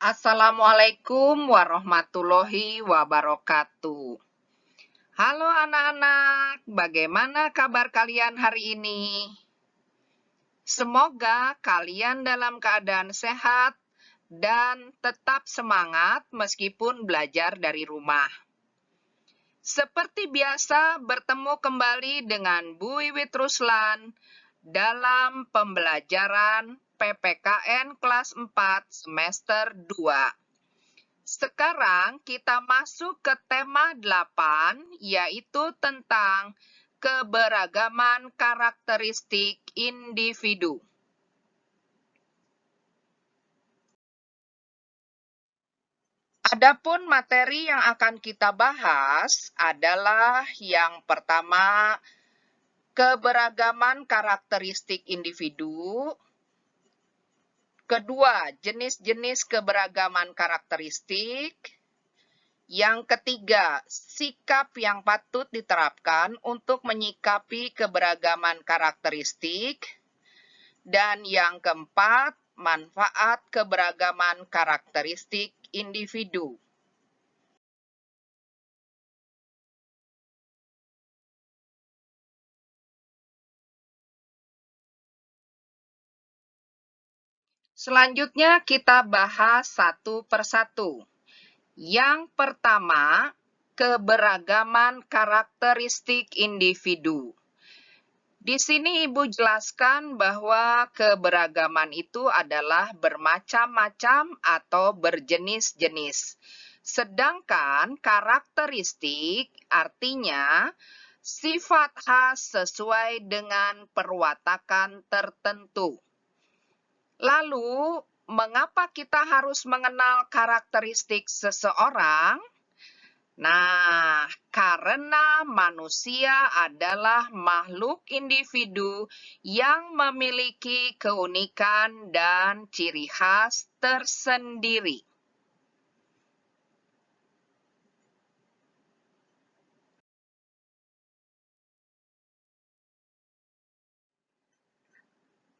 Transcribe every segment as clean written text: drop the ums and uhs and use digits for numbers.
Assalamualaikum warahmatullahi wabarakatuh. Halo anak-anak, bagaimana kabar kalian hari ini? Semoga kalian dalam keadaan sehat dan tetap semangat meskipun belajar dari rumah. Seperti biasa, bertemu kembali dengan Bu Wiwit Ruslan dalam pembelajaran PPKN kelas 4 semester 2. Sekarang kita masuk ke tema 8, yaitu tentang keberagaman karakteristik individu. Adapun materi yang akan kita bahas adalah yang pertama, keberagaman karakteristik individu. Kedua, jenis-jenis keberagaman karakteristik. Yang ketiga, sikap yang patut diterapkan untuk menyikapi keberagaman karakteristik. Dan yang keempat, manfaat keberagaman karakteristik individu. Selanjutnya kita bahas satu persatu. Yang pertama, keberagaman karakteristik individu. Di sini Ibu jelaskan bahwa keberagaman itu adalah bermacam-macam atau berjenis-jenis. Sedangkan karakteristik artinya sifat khas sesuai dengan perwatakan tertentu. Lalu, mengapa kita harus mengenal karakteristik seseorang? Nah, karena manusia adalah makhluk individu yang memiliki keunikan dan ciri khas tersendiri.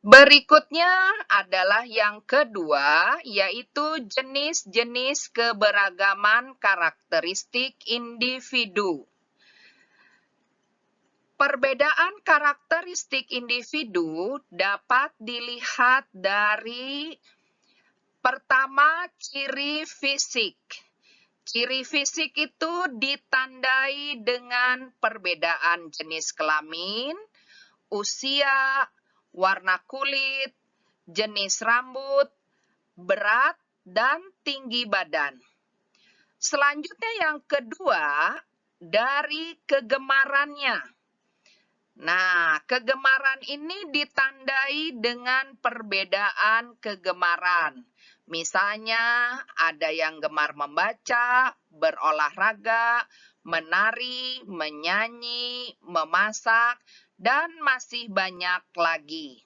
Berikutnya adalah yang kedua, yaitu jenis-jenis keberagaman karakteristik individu. Perbedaan karakteristik individu dapat dilihat dari pertama, ciri fisik. Ciri fisik itu ditandai dengan perbedaan jenis kelamin, usia, warna kulit, jenis rambut, berat, dan tinggi badan. Selanjutnya yang kedua, dari kegemarannya. Nah, kegemaran ini ditandai dengan perbedaan kegemaran. Misalnya, ada yang gemar membaca, berolahraga, menari, menyanyi, memasak, dan masih banyak lagi.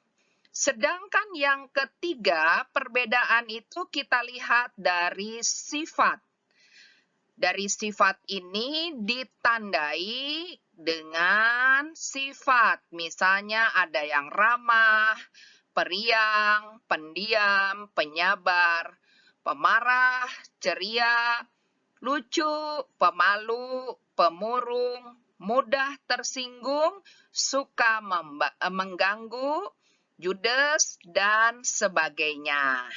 Sedangkan yang ketiga, perbedaan itu kita lihat dari sifat. Dari sifat ini ditandai dengan sifat. Misalnya ada yang ramah, periang, pendiam, penyabar, pemarah, ceria, lucu, pemalu, pemurung, mudah tersinggung, suka mengganggu, judes, dan sebagainya.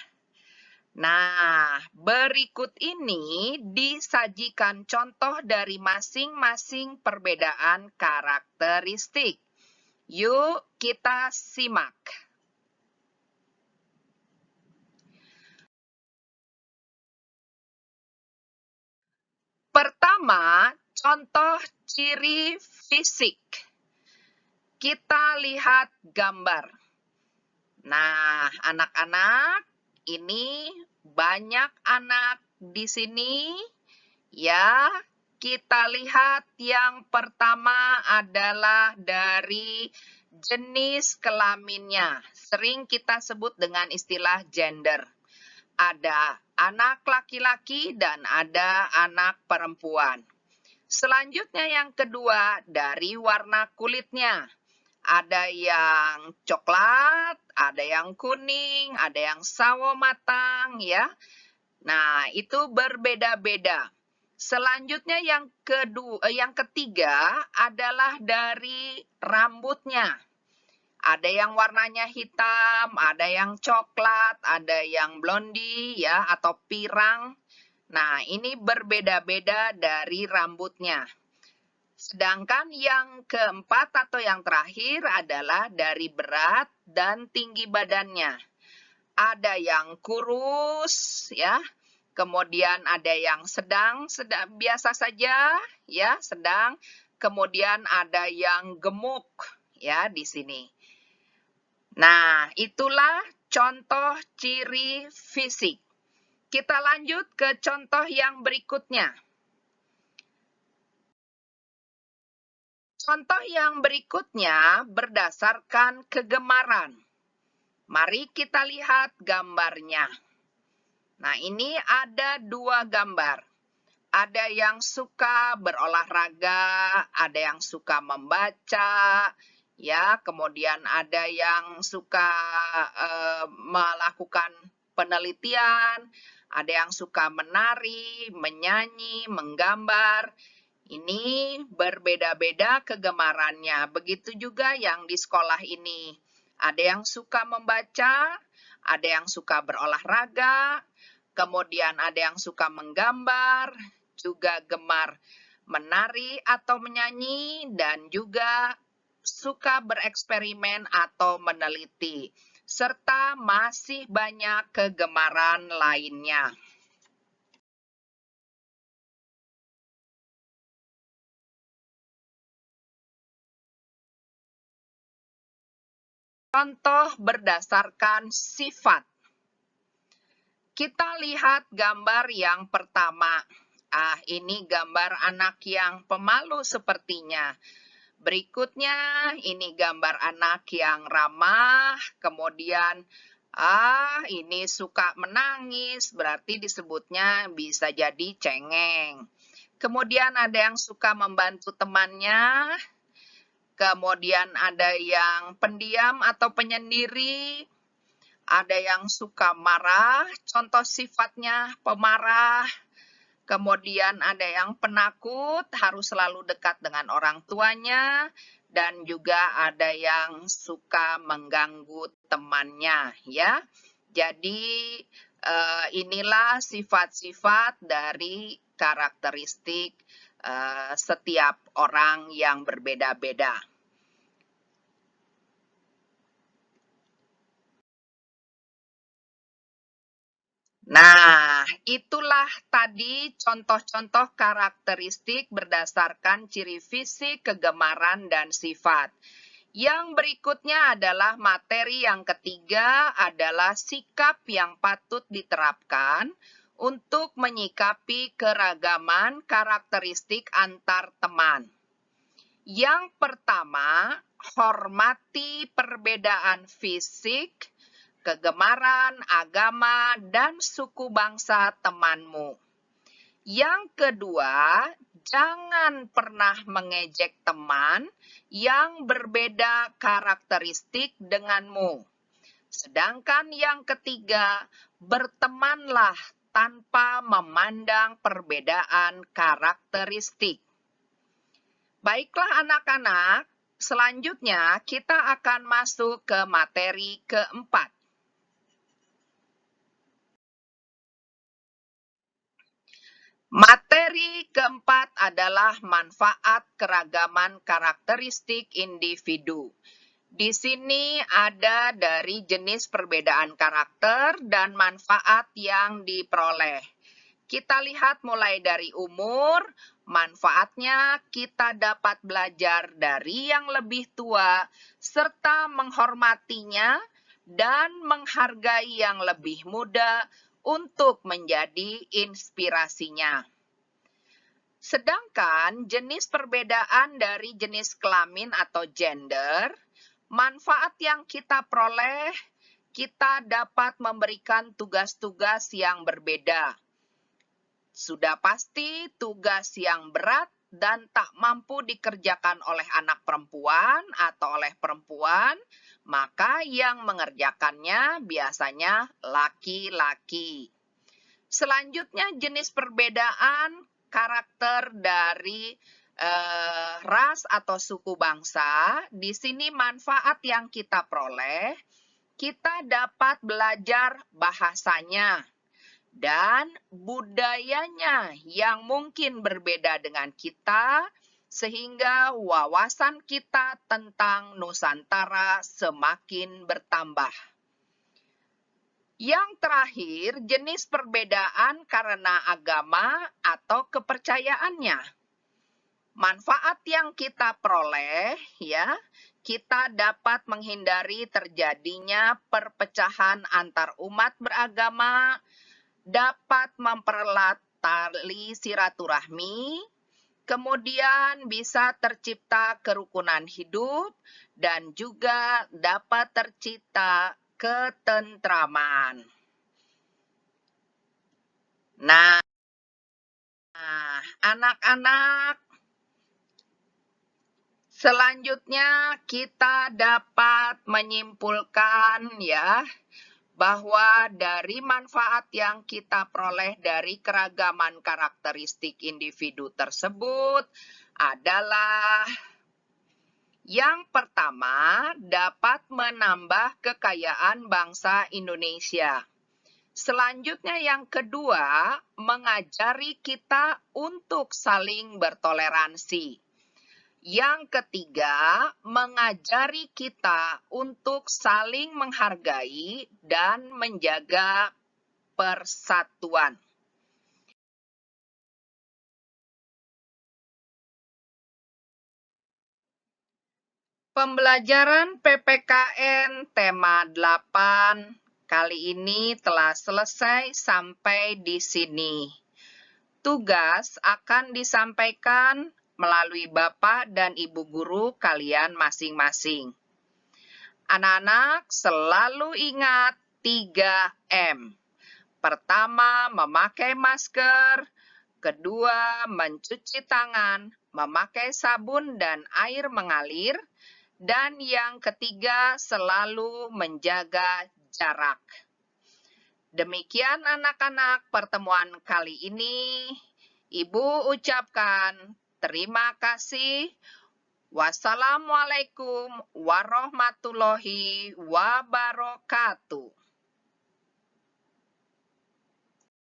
Nah, berikut ini disajikan contoh dari masing-masing perbedaan karakteristik. Yuk kita simak. Pertama, contoh ciri fisik. Kita lihat gambar. Nah, anak-anak, ini banyak anak di sini. Ya, kita lihat yang pertama adalah dari jenis kelaminnya. Sering kita sebut dengan istilah gender. Ada anak laki-laki dan ada anak perempuan. Selanjutnya yang kedua, dari warna kulitnya. Ada yang coklat, ada yang kuning, ada yang sawo matang, ya. Nah, itu berbeda-beda. Selanjutnya yang ketiga adalah dari rambutnya. Ada yang warnanya hitam, ada yang coklat, ada yang blondi ya atau pirang. Nah, ini berbeda-beda dari rambutnya. Sedangkan yang keempat atau yang terakhir adalah dari berat dan tinggi badannya. Ada yang kurus ya, kemudian ada yang sedang biasa saja ya, sedang, kemudian ada yang gemuk ya di sini. Nah, itulah contoh ciri fisik. Kita lanjut ke contoh yang berikutnya. Contoh yang berikutnya berdasarkan kegemaran. Mari kita lihat gambarnya. Nah, ini ada dua gambar. Ada yang suka berolahraga, ada yang suka membaca, ya, kemudian ada yang suka melakukan penelitian, ada yang suka menari, menyanyi, menggambar. Ini berbeda-beda kegemarannya. Begitu juga yang di sekolah ini. Ada yang suka membaca, ada yang suka berolahraga, kemudian ada yang suka menggambar, juga gemar menari atau menyanyi, dan juga suka bereksperimen atau meneliti, serta masih banyak kegemaran lainnya. Contoh berdasarkan sifat. Kita lihat gambar yang pertama. Ini gambar anak yang pemalu sepertinya. Berikutnya, ini gambar anak yang ramah. Kemudian, ini suka menangis, berarti disebutnya bisa jadi cengeng. Kemudian ada yang suka membantu temannya. Kemudian ada yang pendiam atau penyendiri. Ada yang suka marah, contoh sifatnya pemarah. Kemudian ada yang penakut, harus selalu dekat dengan orang tuanya. Dan juga ada yang suka mengganggu temannya, ya. Jadi inilah sifat-sifat dari karakteristik setiap orang yang berbeda-beda. Nah, itulah tadi contoh-contoh karakteristik berdasarkan ciri fisik, kegemaran, dan sifat. Yang berikutnya adalah materi yang ketiga adalah sikap yang patut diterapkan untuk menyikapi keragaman karakteristik antar teman. Yang pertama, hormati perbedaan fisik, kegemaran, agama, dan suku bangsa temanmu. Yang kedua, jangan pernah mengejek teman yang berbeda karakteristik denganmu. Sedangkan yang ketiga, bertemanlah tanpa memandang perbedaan karakteristik. Baiklah anak-anak, selanjutnya kita akan masuk ke materi keempat. Materi keempat adalah manfaat keragaman karakteristik individu. Di sini ada dari jenis perbedaan karakter dan manfaat yang diperoleh. Kita lihat mulai dari umur, manfaatnya kita dapat belajar dari yang lebih tua, serta menghormatinya dan menghargai yang lebih muda untuk menjadi inspirasinya. Sedangkan jenis perbedaan dari jenis kelamin atau gender, manfaat yang kita peroleh, kita dapat memberikan tugas-tugas yang berbeda. Sudah pasti tugas yang berat dan tak mampu dikerjakan oleh anak perempuan atau oleh perempuan, maka yang mengerjakannya biasanya laki-laki. Selanjutnya jenis perbedaan karakter dari ras atau suku bangsa. Di sini manfaat yang kita peroleh, kita dapat belajar bahasanya dan budayanya yang mungkin berbeda dengan kita, sehingga wawasan kita tentang Nusantara semakin bertambah. Yang terakhir, jenis perbedaan karena agama atau kepercayaannya. Manfaat yang kita peroleh, ya, kita dapat menghindari terjadinya perpecahan antar umat beragama, dapat mempererat tali silaturahmi, kemudian bisa tercipta kerukunan hidup, dan juga dapat tercipta ketentraman. Nah, anak-anak, selanjutnya kita dapat menyimpulkan ya bahwa dari manfaat yang kita peroleh dari keragaman karakteristik individu tersebut adalah yang pertama, dapat menambah kekayaan bangsa Indonesia. Selanjutnya yang kedua, mengajari kita untuk saling bertoleransi. Yang ketiga, mengajari kita untuk saling menghargai dan menjaga persatuan. Pembelajaran PPKN tema 8 kali ini telah selesai sampai di sini. Tugas akan disampaikan melalui Bapak dan Ibu guru kalian masing-masing. Anak-anak selalu ingat 3M. Pertama, memakai masker. Kedua, mencuci tangan, memakai sabun dan air mengalir. Dan yang ketiga, selalu menjaga jarak. Demikian anak-anak pertemuan kali ini. Ibu ucapkan terima kasih. Wassalamualaikum warahmatullahi wabarakatuh.